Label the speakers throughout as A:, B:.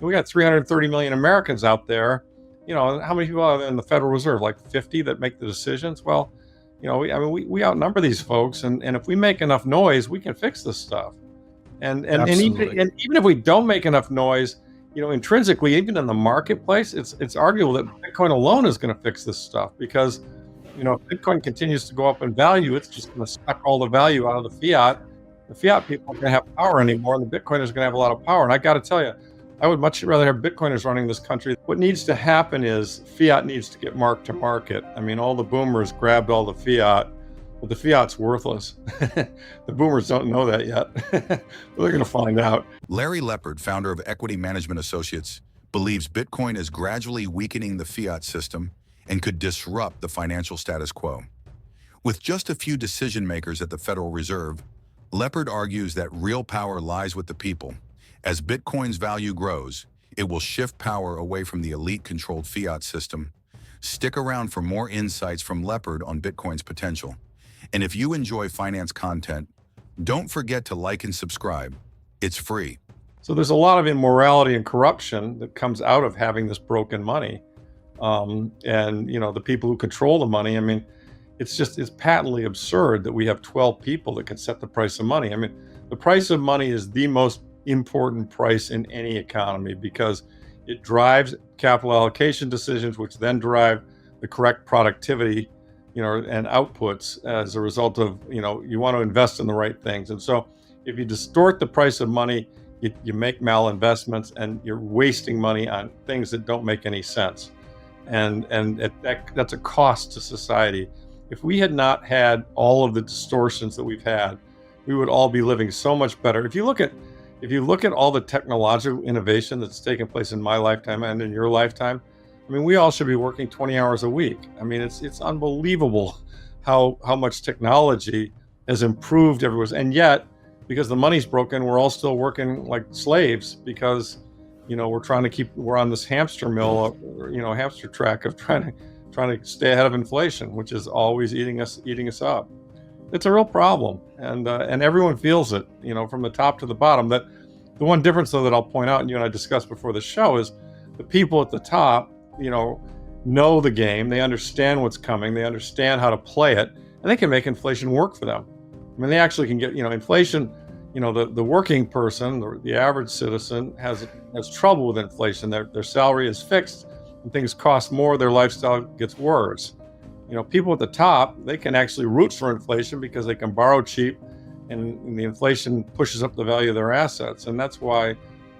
A: We got 330 million Americans out there. How many people are there in the Federal Reserve? Like 50 that make the decisions? Well, we outnumber these folks, and if we make enough noise, we can fix this stuff. And even if we don't make enough noise, intrinsically, even in the marketplace, it's arguable that Bitcoin alone is going to fix this stuff, because if Bitcoin continues to go up in value, it's just going to suck all the value out of the fiat. The fiat people aren't going to have power anymore, and the Bitcoiners are going to have a lot of power. And I got to tell you, I would much rather have Bitcoiners running this country. What needs to happen is fiat needs to get marked to market. I mean, all the boomers grabbed all the fiat, but the fiat's worthless. The boomers don't know that yet. They're going to find out.
B: Larry Lepard, founder of Equity Management Associates, believes Bitcoin is gradually weakening the fiat system and could disrupt the financial status quo. With just a few decision makers at the Federal Reserve, Lepard argues that real power lies with the people. As Bitcoin's value grows, it will shift power away from the elite-controlled fiat system. Stick around for more insights from Lepard on Bitcoin's potential. And if you enjoy finance content, don't forget to like and subscribe. It's free.
A: So there's a lot of immorality and corruption that comes out of having this broken money. The people who control the money, I mean, it's patently absurd that we have 12 people that can set the price of money. I mean, the price of money is the most important price in any economy, because it drives capital allocation decisions, which then drive the correct productivity, and outputs as a result of, you want to invest in the right things. And so if you distort the price of money, you make malinvestments, and you're wasting money on things that don't make any sense. And that's a cost to society. If we had not had all of the distortions that we've had, we would all be living so much better. If you look at all the technological innovation that's taken place in my lifetime and in your lifetime, I mean, we all should be working 20 hours a week. I mean, it's unbelievable how much technology has improved everywhere. And yet, because the money's broken, we're all still working like slaves, because we're on this hamster mill, hamster track of trying to stay ahead of inflation, which is always eating us up. It's a real problem, and everyone feels it, from the top to the bottom. That the one difference, though, that I'll point out, and you and I discussed before the show, is the people at the top, know the game. They understand what's coming. They understand how to play it, and they can make inflation work for them. I mean, they actually can get, inflation. The working person, the average citizen, has trouble with inflation. Their salary is fixed, and things cost more. Their lifestyle gets worse. People at the top, they can actually root for inflation because they can borrow cheap, and the inflation pushes up the value of their assets. And that's why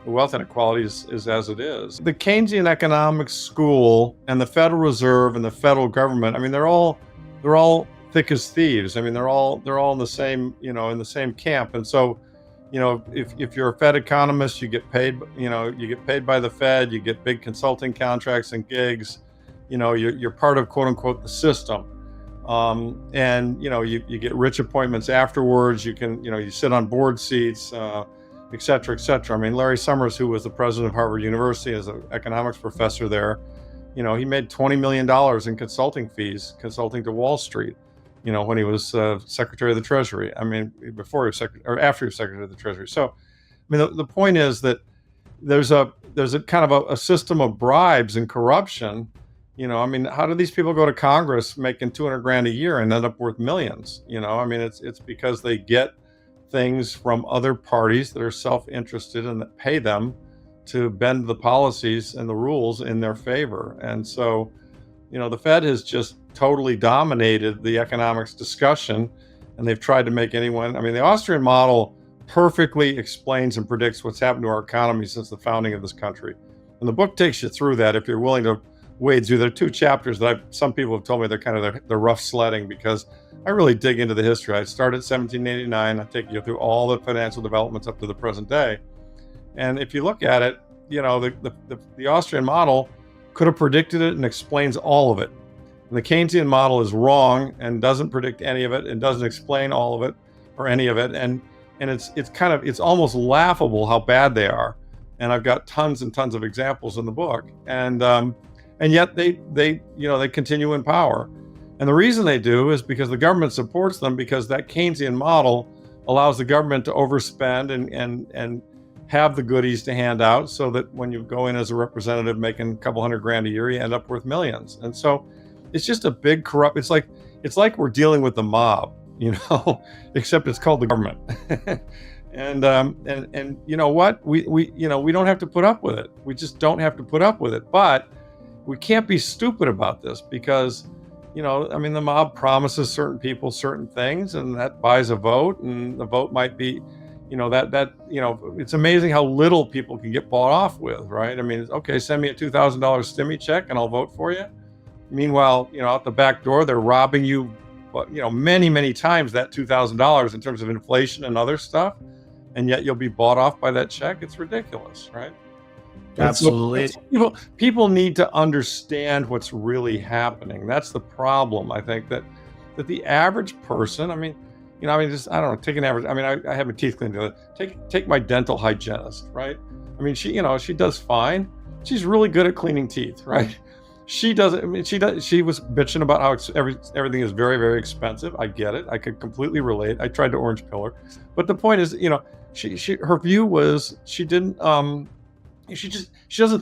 A: the wealth inequality is as it is. The Keynesian economics school and the Federal Reserve and the federal government, I mean, they're all thick as thieves. I mean, they're all in the same, in the same camp. And so, if you're a Fed economist, you get paid, by the Fed, you get big consulting contracts and gigs. You're part of, quote unquote, the system. You get rich appointments afterwards. You can, you sit on board seats, et cetera, et cetera. I mean, Larry Summers, who was the president of Harvard University as an economics professor there, he made $20 million in consulting fees, consulting to Wall Street, when he was Secretary of the Treasury. I mean, before he was after he was Secretary of the Treasury. So, I mean, the point is that there's a kind of a system of bribes and corruption. I mean, how do these people go to Congress making $200,000 a year and end up worth millions? I mean, it's because they get things from other parties that are self-interested and that pay them to bend the policies and the rules in their favor. And so, the Fed has just totally dominated the economics discussion, and they've tried to make anyone. I mean, the Austrian model perfectly explains and predicts what's happened to our economy since the founding of this country. And the book takes you through that if you're willing to wade through. There are two chapters that some people have told me they're kind of the rough sledding, because I really dig into the history. I started in 1789. I take you through all the financial developments up to the present day. And if you look at it, the Austrian model could have predicted it and explains all of it. And the Keynesian model is wrong and doesn't predict any of it and doesn't explain all of it or any of it. And it's almost laughable how bad they are. And I've got tons and tons of examples in the book. And yet they continue in power. And the reason they do is because the government supports them, because that Keynesian model allows the government to overspend and have the goodies to hand out so that when you go in as a representative making a couple $100,000 a year, you end up worth millions. And so it's just a big corrupt, it's like we're dealing with the mob, except it's called the government. And you know what? We don't have to put up with it. We just don't have to put up with it. But we can't be stupid about this because, the mob promises certain people certain things, and that buys a vote, and the vote might be, it's amazing how little people can get bought off with, right? I mean, okay, send me a $2,000 stimmy check and I'll vote for you. Meanwhile, out the back door, they're robbing you, many, many times that $2,000 in terms of inflation and other stuff. And yet you'll be bought off by that check. It's ridiculous, right?
C: Absolutely.
A: So people need to understand what's really happening. That's the problem. I think that the average person, I don't know, take an average. I have my teeth cleaned the other. Take my dental hygienist, right? She does fine. She's really good at cleaning teeth, right? She was bitching about how everything is very, very expensive. I get it. I could completely relate. I tried to orange pill her, but the point is, her view was she doesn't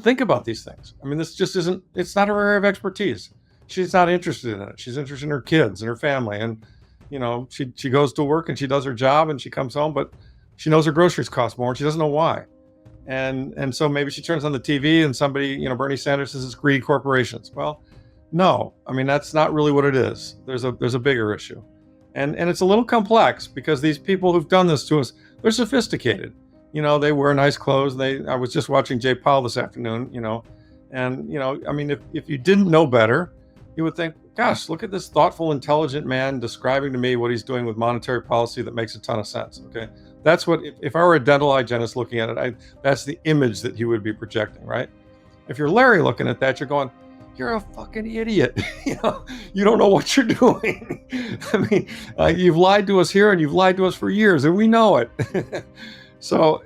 A: think about these things. This just isn't. It's not her area of expertise. She's not interested in it. She's interested in her kids and her family, and she goes to work and she does her job and she comes home, but she knows her groceries cost more and she doesn't know why. And so maybe she turns on the TV and somebody, Bernie Sanders says it's greedy corporations. Well, no, that's not really what it is. There's a bigger issue. And it's a little complex because these people who've done this to us, they're sophisticated. They wear nice clothes. I was just watching Jay Powell this afternoon, and, if you didn't know better, you would think, gosh, look at this thoughtful, intelligent man describing to me what he's doing with monetary policy that makes a ton of sense. Okay. That's what, if I were a dental hygienist looking at it, that's the image that he would be projecting, right? If you're Larry looking at that, you're going, you're a fucking idiot. You don't know what you're doing. You've lied to us here and you've lied to us for years and we know it. So,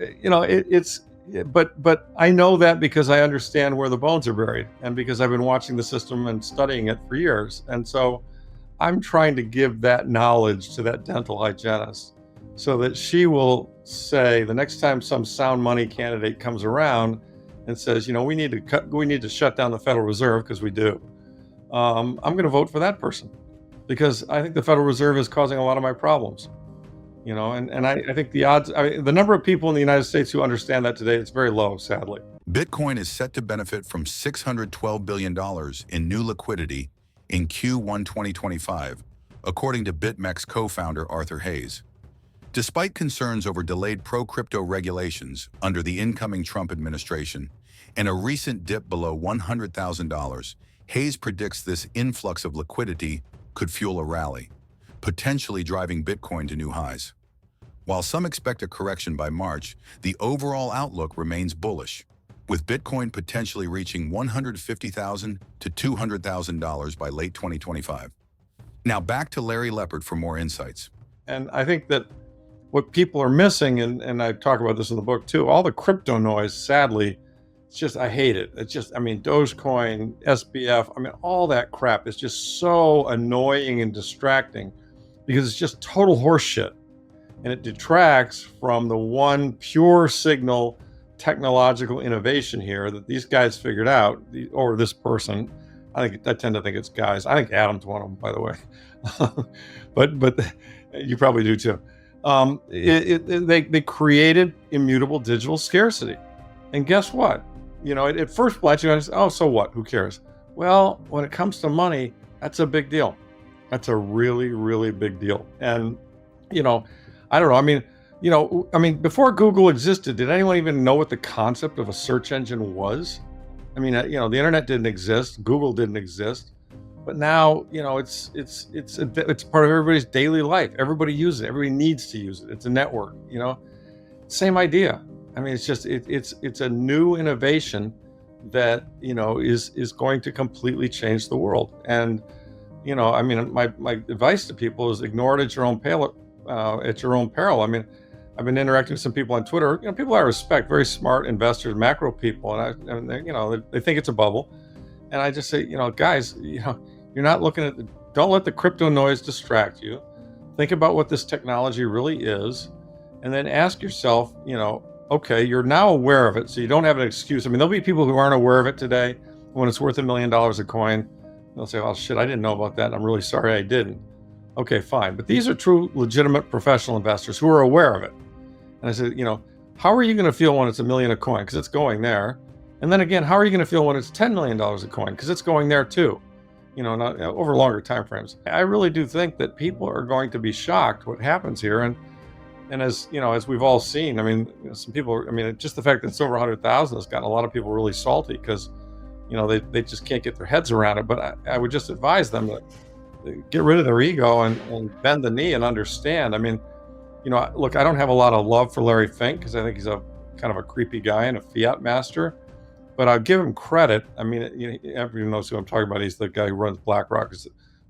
A: but I know that because I understand where the bones are buried and because I've been watching the system and studying it for years. And so I'm trying to give that knowledge to that dental hygienist so that she will say the next time some sound money candidate comes around and says, we need to shut down the Federal Reserve because we do. I'm going to vote for that person because I think the Federal Reserve is causing a lot of my problems. And I think the odds, the number of people in the United States who understand that today, it's very low, sadly.
B: Bitcoin is set to benefit from $612 billion in new liquidity in Q1 2025, according to BitMEX co-founder Arthur Hayes. Despite concerns over delayed pro-crypto regulations under the incoming Trump administration and a recent dip below $100,000, Hayes predicts this influx of liquidity could fuel a rally, potentially driving Bitcoin to new highs. While some expect a correction by March, the overall outlook remains bullish, with Bitcoin potentially reaching $150,000 to $200,000 by late 2025. Now back to Larry Lepard for more insights.
A: And I think that what people are missing, and I talk about this in the book too, all the crypto noise, sadly, it's just, I hate it. It's just, Dogecoin, SBF, all that crap is just so annoying and distracting because it's just total horseshit. And it detracts from the one pure signal technological innovation here that these guys figured out, or this person. I tend to think it's guys. I think Adam's one of them, by the way. but you probably do too. They created immutable digital scarcity. And guess what? At first glance, you say, oh, so what? Who cares? Well, when it comes to money, that's a big deal. That's a really, really big deal. And, I don't know. Before Google existed, did anyone even know what the concept of a search engine was? The internet didn't exist. Google didn't exist. But now, it's part of everybody's daily life. Everybody uses it. Everybody needs to use it. It's a network, Same idea. It's a new innovation that, is going to completely change the world. And, my advice to people is ignore it at your own peril. I've been interacting with some people on Twitter, people I respect, very smart investors, macro people, and they think it's a bubble. And I just say, guys, you're not looking at don't let the crypto noise distract you. Think about what this technology really is, and then ask yourself, okay, you're now aware of it, so you don't have an excuse. I mean, there'll be people who aren't aware of it today. When it's worth $1 million a coin, they'll say, oh shit, I didn't know about that. I'm really sorry I didn't. Okay, fine. But these are true, legitimate professional investors who are aware of it. And I said, how are you going to feel when it's $1 million a coin? Because it's going there. And then again, how are you going to feel when it's $10 million a coin? Because it's going there too. Not over longer time frames. I really do think that people are going to be shocked what happens here. And as we've all seen, I mean, some people, just the fact that it's over 100,000 has gotten a lot of people really salty because, they just can't get their heads around it. But I would just advise them to get rid of their ego and bend the knee and understand. I mean, look, I don't have a lot of love for Larry Fink because I think he's a kind of a creepy guy and a fiat master. But I'll give him credit. I mean, everyone knows who I'm talking about. He's the guy who runs BlackRock. He's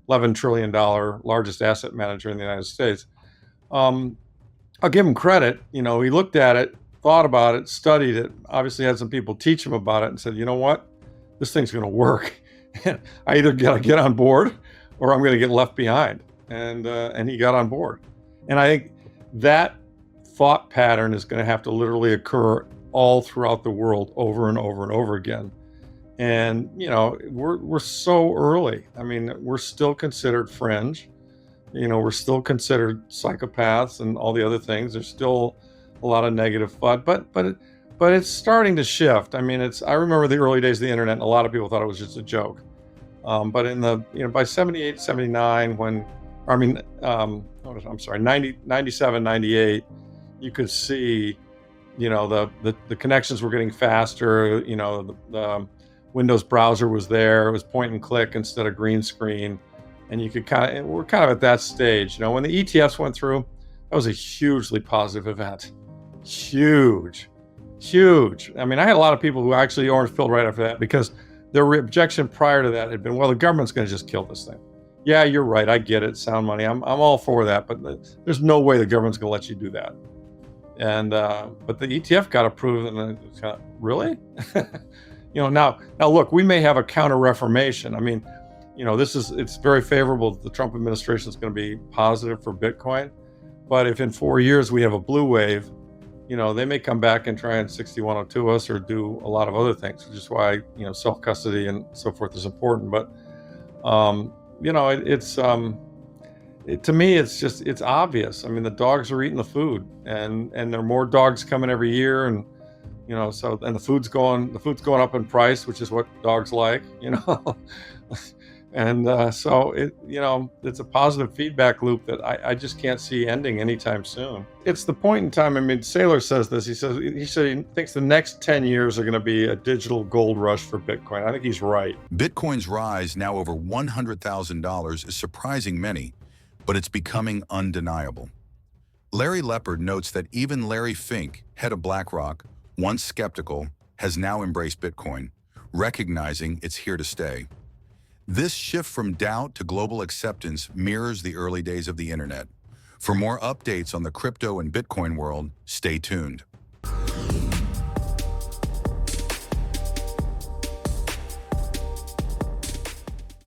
A: $11 trillion largest asset manager in the United States. I'll give him credit. He looked at it, thought about it, studied it, obviously had some people teach him about it and said, you know what, this thing's going to work. I either got to get on board or I'm going to get left behind. And he got on board. And I think that thought pattern is going to have to literally occur all throughout the world over and over and over again. And, we're so early. I mean, we're still considered fringe. We're still considered psychopaths and all the other things. There's still a lot of negative FUD, but it's starting to shift. I mean, I remember the early days of the internet, and a lot of people thought it was just a joke. But in by 78, 79, I'm sorry, 90, 97, 98, you could see, the connections were getting faster. The Windows browser was there. It was point and click instead of green screen. And you could we're kind of at that stage. When the ETFs went through, that was a hugely positive event. Huge. I mean, I had a lot of people who actually orange-pilled right after that because their objection prior to that had been, well, the government's going to just kill this thing. Yeah, you're right. I get it. Sound money. I'm all for that. But there's no way the government's going to let you do that. And but the ETF got approved, and it's kind of, really? Now look, we may have a counter reformation. I mean, it's very favorable that the Trump administration is going to be positive for Bitcoin. But if in 4 years we have a blue wave, they may come back and try and 6102 us or do a lot of other things, which is why, self-custody and so forth is important. But, to me, it's obvious. I mean, the dogs are eating the food, and there are more dogs coming every year. And, and the food's going up in price, which is what dogs like, And so it's a positive feedback loop that I just can't see ending anytime soon. It's the point in time. I mean, Saylor says this. He said he thinks the next 10 years are going to be a digital gold rush for Bitcoin. I think he's right.
B: Bitcoin's rise, now over $100,000, is surprising many, but it's becoming undeniable. Larry Lepard notes that even Larry Fink, head of BlackRock, once skeptical, has now embraced Bitcoin, recognizing it's here to stay. This shift from doubt to global acceptance mirrors the early days of the internet. For more updates on the crypto and Bitcoin world, stay tuned.